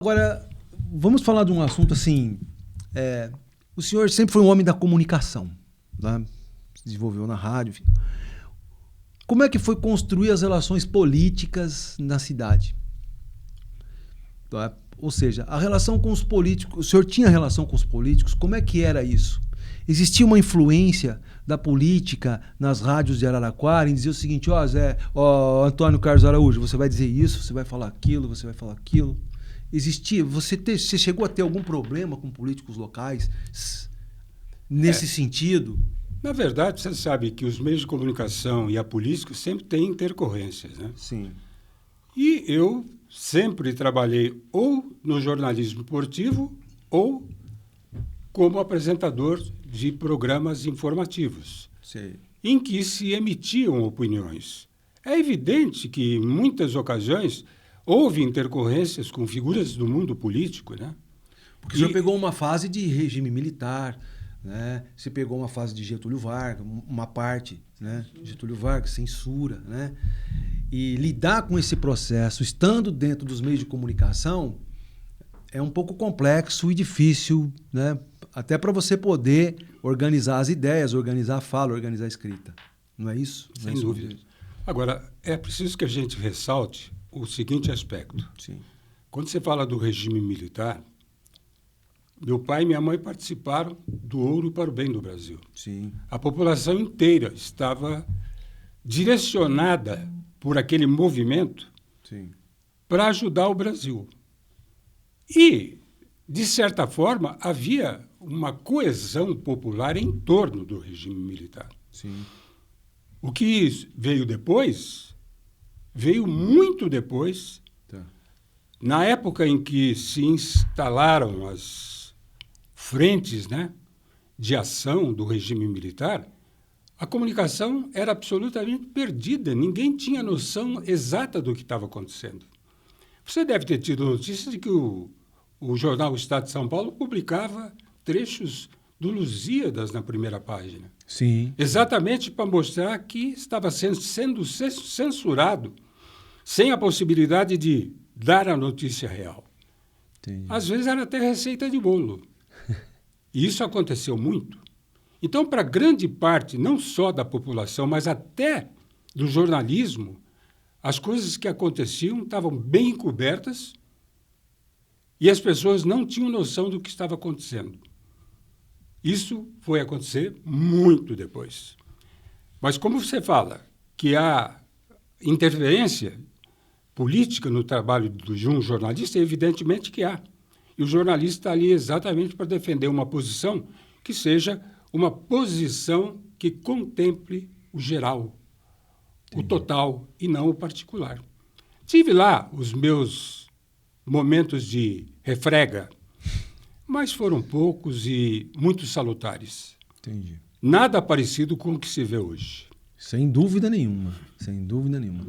Agora, vamos falar de um assunto assim. O senhor sempre foi um homem da comunicação, né? Se desenvolveu na rádio, enfim. Como é que foi construir as relações políticas na cidade? Tá? Ou seja, a relação com os políticos. O senhor tinha relação com os políticos? Como é que era isso? Existia uma influência da política nas rádios de Araraquara em dizer o seguinte: Antônio Carlos Araújo, você vai dizer isso, você vai falar aquilo, você vai falar aquilo. Existia? Você chegou a ter algum problema com políticos locais nesse sentido? Na verdade, você sabe que os meios de comunicação e a política sempre têm intercorrências, né? Sim. E eu sempre trabalhei ou no jornalismo esportivo ou como apresentador de programas informativos, Sei. em que se emitiam opiniões. É evidente que, em muitas ocasiões, houve intercorrências com figuras do mundo político, né? Porque o senhor pegou uma fase de regime militar, né? Você pegou uma fase de Getúlio Vargas, uma parte, né? Getúlio Vargas, censura, né? E lidar com esse processo, estando dentro dos meios de comunicação, é um pouco complexo e difícil, né? Até para você poder organizar as ideias, organizar a fala, organizar a escrita. Não é isso? Sem dúvida. Agora, é preciso que a gente ressalte o seguinte aspecto. Sim. Quando você fala do regime militar, meu pai e minha mãe participaram do Ouro para o Bem do Brasil. Sim. A população inteira estava direcionada por aquele movimento para ajudar o Brasil. E, de certa forma, havia uma coesão popular em torno do regime militar. Sim. O que veio depois, veio muito depois, na época em que se instalaram as frentes, né, de ação do regime militar. A comunicação era absolutamente perdida, ninguém tinha noção exata do que estava acontecendo. Você deve ter tido notícia de que o jornal Estado de São Paulo publicava trechos do Lusíadas na primeira página. Sim. Exatamente para mostrar que estava sendo censurado, sem a possibilidade de dar a notícia real. Entendi. Às vezes era até receita de bolo. E isso aconteceu muito. Então, para grande parte, não só da população, mas até do jornalismo, as coisas que aconteciam estavam bem encobertas e as pessoas não tinham noção do que estava acontecendo. Isso foi acontecer muito depois. Mas como você fala que há interferência política no trabalho de um jornalista, evidentemente que há. E o jornalista está ali exatamente para defender uma posição que seja uma posição que contemple o geral, o total, e não o particular. Tive lá os meus momentos de refrega, mas foram poucos e muito salutares. Entendi. Nada parecido com o que se vê hoje. Sem dúvida nenhuma. Sem dúvida nenhuma.